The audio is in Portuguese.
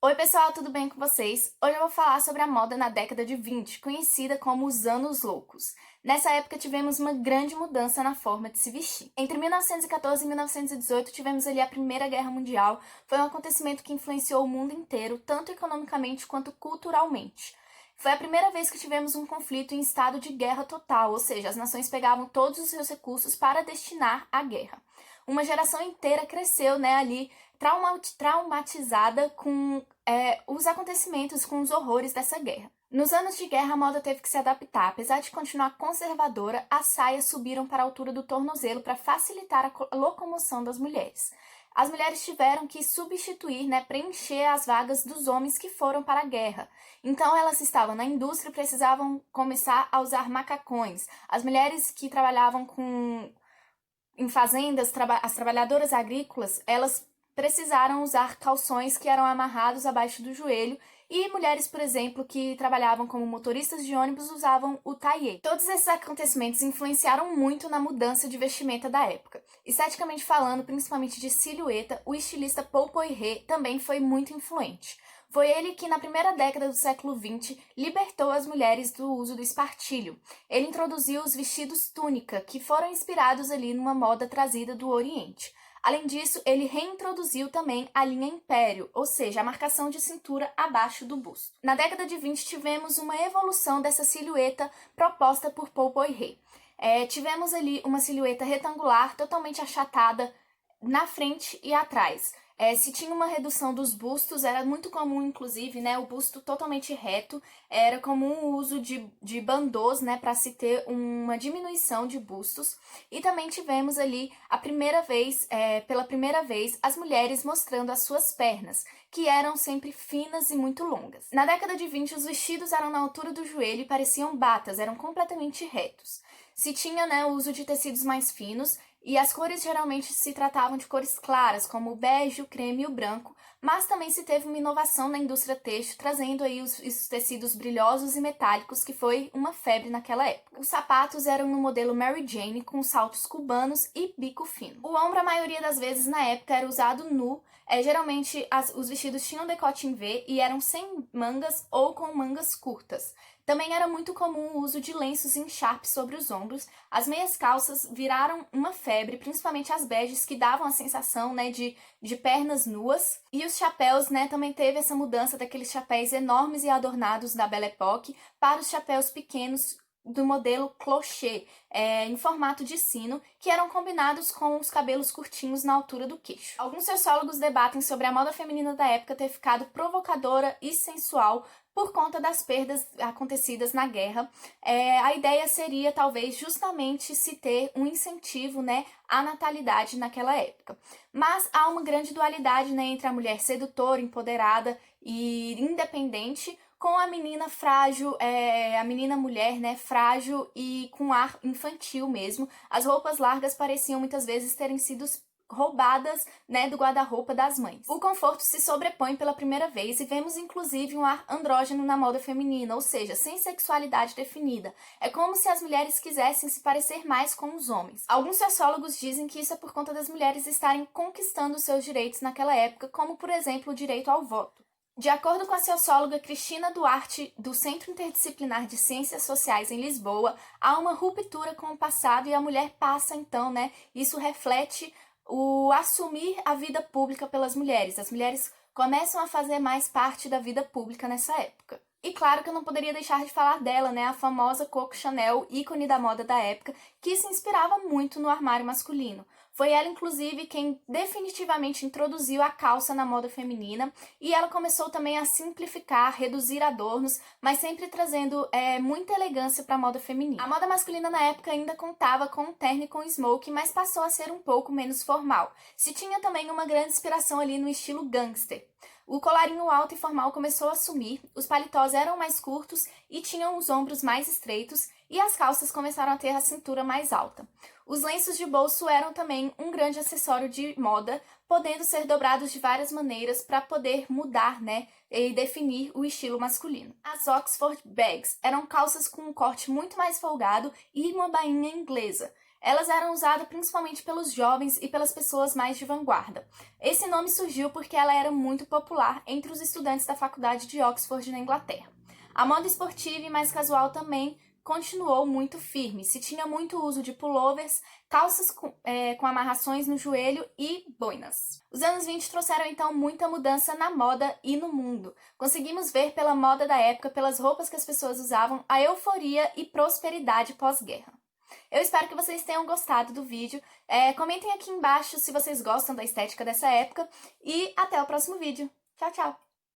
Oi pessoal, tudo bem com vocês? Hoje eu vou falar sobre a moda na década de 20, conhecida como os Anos Loucos. Nessa época tivemos uma grande mudança na forma de se vestir. Entre 1914 e 1918 tivemos ali a Primeira Guerra Mundial. Foi um acontecimento que influenciou o mundo inteiro, tanto economicamente quanto culturalmente. Foi a primeira vez que tivemos um conflito em estado de guerra total, ou seja, as nações pegavam todos os seus recursos para destinar à guerra. Uma geração inteira cresceu, ali traumatizada com os acontecimentos, com os horrores dessa guerra. Nos anos de guerra, a moda teve que se adaptar. Apesar de continuar conservadora, as saias subiram para a altura do tornozelo para facilitar a locomoção das mulheres. As mulheres tiveram que substituir, preencher as vagas dos homens que foram para a guerra. Então, elas estavam na indústria e precisavam começar a usar macacões. As mulheres que trabalhavam em fazendas, as trabalhadoras agrícolas, elas precisaram usar calções que eram amarrados abaixo do joelho, e mulheres, por exemplo, que trabalhavam como motoristas de ônibus usavam o taillé. Todos esses acontecimentos influenciaram muito na mudança de vestimenta da época. Esteticamente falando, principalmente de silhueta, o estilista Paul Poiret também foi muito influente. Foi ele que, na primeira década do século XX, libertou as mulheres do uso do espartilho. Ele introduziu os vestidos túnica, que foram inspirados ali numa moda trazida do Oriente. Além disso, ele reintroduziu também a linha império, ou seja, a marcação de cintura abaixo do busto. Na década de 20, tivemos uma evolução dessa silhueta proposta por Paul Poiret. Tivemos ali uma silhueta retangular, totalmente achatada na frente e atrás. Se tinha uma redução dos bustos, era muito comum, inclusive, o busto totalmente reto. Era comum o uso de bandôs, para se ter uma diminuição de bustos. E também tivemos ali pela primeira vez, as mulheres mostrando as suas pernas, que eram sempre finas e muito longas. Na década de 20, os vestidos eram na altura do joelho e pareciam batas, eram completamente retos. Se tinha, o uso de tecidos mais finos, e as cores geralmente se tratavam de cores claras, como o bege, o creme e o branco, mas também se teve uma inovação na indústria têxtil, trazendo aí os tecidos brilhosos e metálicos, que foi uma febre naquela época. Os sapatos eram no modelo Mary Jane, com saltos cubanos e bico fino. O ombro, a maioria das vezes na época, era usado nu. Geralmente os vestidos tinham decote em V e eram sem mangas ou com mangas curtas. Também era muito comum o uso de lenços em charpe sobre os ombros. As meias calças viraram uma febre, principalmente as beges, que davam a sensação de pernas nuas. E os chapéus, também teve essa mudança daqueles chapéus enormes e adornados da Belle Époque para os chapéus pequenos do modelo cloché, em formato de sino, que eram combinados com os cabelos curtinhos na altura do queixo. Alguns sociólogos debatem sobre a moda feminina da época ter ficado provocadora e sensual por conta das perdas acontecidas na guerra. A ideia seria, talvez, justamente se ter um incentivo, à natalidade naquela época. Mas há uma grande dualidade, entre a mulher sedutora, empoderada e independente, com a menina frágil, a menina mulher, frágil e com ar infantil mesmo. As roupas largas pareciam muitas vezes terem sido roubadas, do guarda-roupa das mães. O conforto se sobrepõe pela primeira vez e vemos inclusive um ar andrógeno na moda feminina, ou seja, sem sexualidade definida. É como se as mulheres quisessem se parecer mais com os homens. Alguns sociólogos dizem que isso é por conta das mulheres estarem conquistando seus direitos naquela época, como por exemplo o direito ao voto. De acordo com a socióloga Cristina Duarte, do Centro Interdisciplinar de Ciências Sociais em Lisboa, há uma ruptura com o passado e a mulher passa, então, isso reflete o assumir a vida pública pelas mulheres. As mulheres começam a fazer mais parte da vida pública nessa época. E claro que eu não poderia deixar de falar dela, a famosa Coco Chanel, ícone da moda da época, que se inspirava muito no armário masculino. Foi ela, inclusive, quem definitivamente introduziu a calça na moda feminina, e ela começou também a simplificar, reduzir adornos, mas sempre trazendo muita elegância para a moda feminina. A moda masculina na época ainda contava com um terno e com smoking, mas passou a ser um pouco menos formal. Se tinha também uma grande inspiração ali no estilo gangster. O colarinho alto e formal começou a sumir, os paletós eram mais curtos e tinham os ombros mais estreitos, e as calças começaram a ter a cintura mais alta. Os lenços de bolso eram também um grande acessório de moda, podendo ser dobrados de várias maneiras para poder mudar, e definir o estilo masculino. As Oxford Bags eram calças com um corte muito mais folgado e uma bainha inglesa. Elas eram usadas principalmente pelos jovens e pelas pessoas mais de vanguarda. Esse nome surgiu porque ela era muito popular entre os estudantes da faculdade de Oxford, na Inglaterra. A moda esportiva e mais casual também continuou muito firme. Se tinha muito uso de pullovers, calças com amarrações no joelho e boinas. Os anos 20 trouxeram então muita mudança na moda e no mundo. Conseguimos ver pela moda da época, pelas roupas que as pessoas usavam, a euforia e prosperidade pós-guerra. Eu espero que vocês tenham gostado do vídeo. Comentem aqui embaixo se vocês gostam da estética dessa época e até o próximo vídeo. Tchau, tchau!